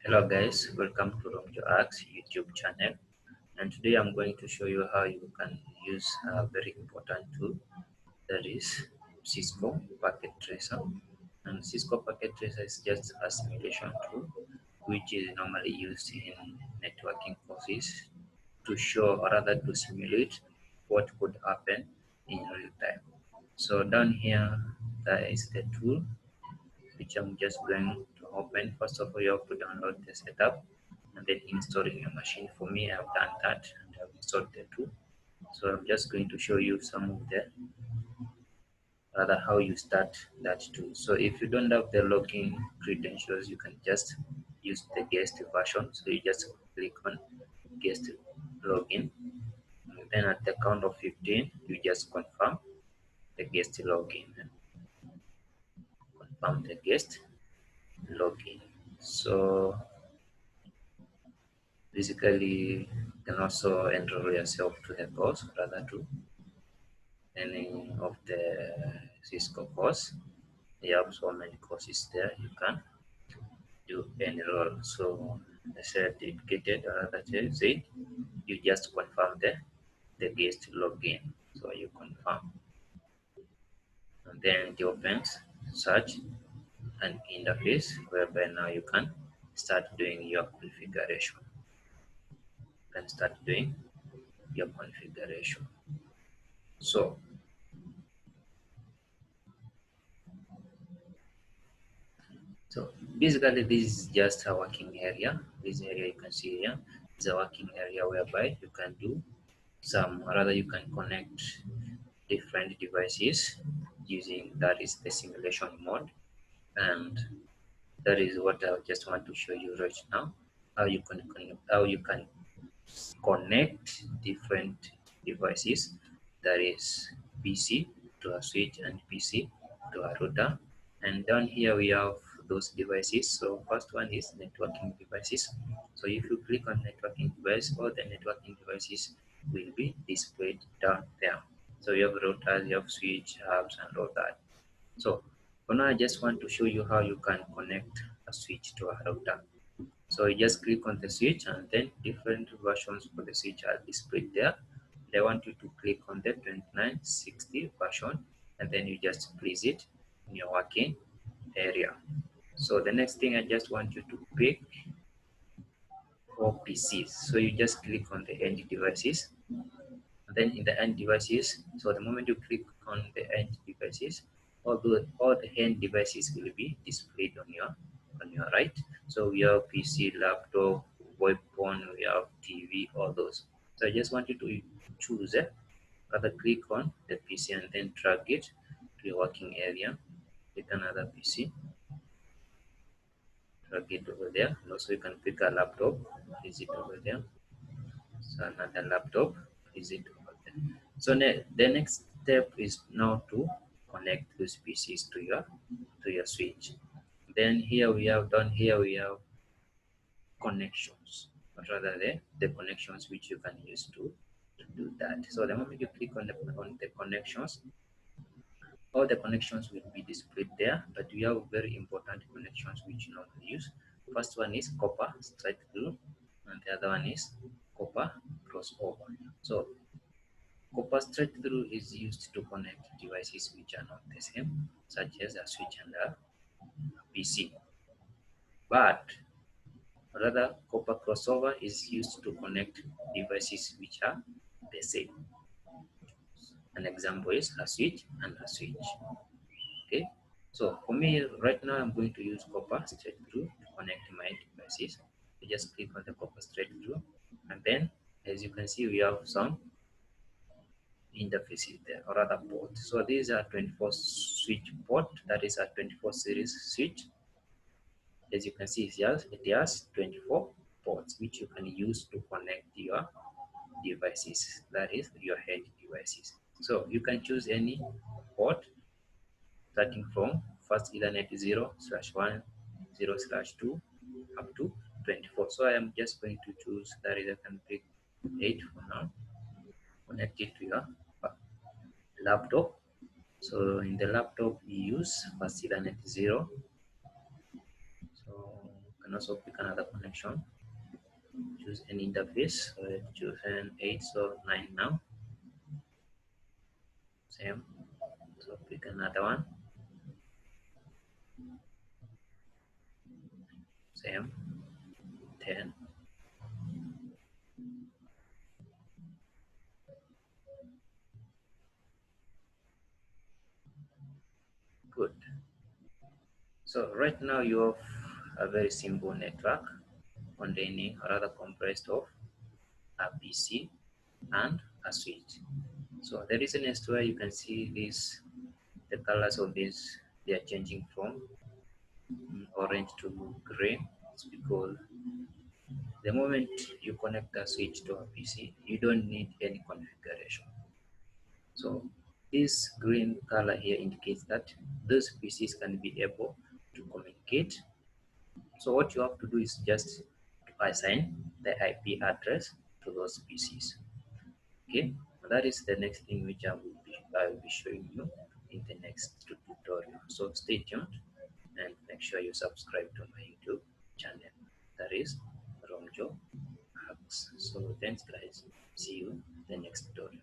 Hello guys, welcome to Romjoax YouTube channel, and today I'm going to show you how you can use a very important tool, that is Cisco Packet Tracer. And Cisco Packet Tracer is just a simulation tool which is normally used in networking courses to show or rather to simulate what could happen in real time. So down here there is the tool which I'm just going to open. First of all, you have to download the setup and then install in your machine. For me, I've done that and I've installed the tool. So I'm just going to show you some of the rather how you start that tool. So if you don't have the login credentials, you can just use the guest version. So you just click on guest login. And then at the count of 15, you just confirm the guest login. Confirm the guest login. So basically, you can also enroll yourself to the course, rather to any of the Cisco course. They have so many courses there you can do enroll. So the certificate that is it, you just confirm the guest login. So you confirm and then it opens such an interface whereby now you can start doing your configuration. You can start doing your configuration. So So basically, this is just a working area. This area you can see here is a working area whereby you can do some, or rather you can connect different devices using that is the simulation mode. And that is what I just want to show you right now. How you can connect different devices, that is PC to a switch and PC to a router. And down here we have those devices. So first one is networking devices. So if you click on networking device, all the networking devices will be displayed down there. So you have routers, you have switch hubs and all that. So for now I just want to show you how you can connect a switch to a router. So you just click on the switch and then different versions for the switch are displayed there. They want you to click on the 2960 version and then you just place it in your working area. So the next thing I just want you to pick for PCs. So you just click on the end devices. And then in the end devices, so the moment you click on the end devices, all the end devices will be displayed on your right. So we have PC, laptop, web phone, we have TV, all those. So I just want you to choose it, rather click on the PC and then drag it to your working area. Pick another PC, drag it over there. And also you can pick a laptop, place it over there. So another laptop, place it over there. So the next step is now to connect those PCs to your switch. Then here we have connections, or rather the connections which you can use to do that. So the moment you click on the connections, all the connections will be displayed there, but we have very important connections which you normally use. First one is copper straight through, and the other one is copper crossover. So copper straight through is used to connect devices which are not the same, such as a switch and a PC. But rather, copper crossover is used to connect devices which are the same. An example is a switch and a switch. Okay, so for me right now I'm going to use copper straight through to connect my devices. So just click on the copper straight through, and then as you can see we have some interfaces there, or other ports. So these are 24 switch port, that is a 24 series switch. As you can see it has 24 ports which you can use to connect your devices, that is your head devices. So you can choose any port starting from first Ethernet 0/1, 0/2 up to 24. So I am just going to choose, that is I can pick 8 for now, connect it to your laptop. So in the laptop we use first Ethernet 0. So can also pick another connection, choose an interface. So let's choose an 8 or 9 now. Same. So pick another one. Same. 10. Good. So right now you have a very simple network containing or rather comprised of a PC and a switch. So the reason as to why you can see this, the colors of this, they are changing from orange to gray. It's because the moment you connect a switch to a PC, you don't need any configuration. So this green color here indicates that those PCs can be able to communicate. So what you have to do is just to assign the IP address to those PCs. Okay, that is the next thing which I will be showing you in the next tutorial. So stay tuned and make sure you subscribe to my YouTube channel. That is Romjo Hacks. So thanks guys. See you in the next tutorial.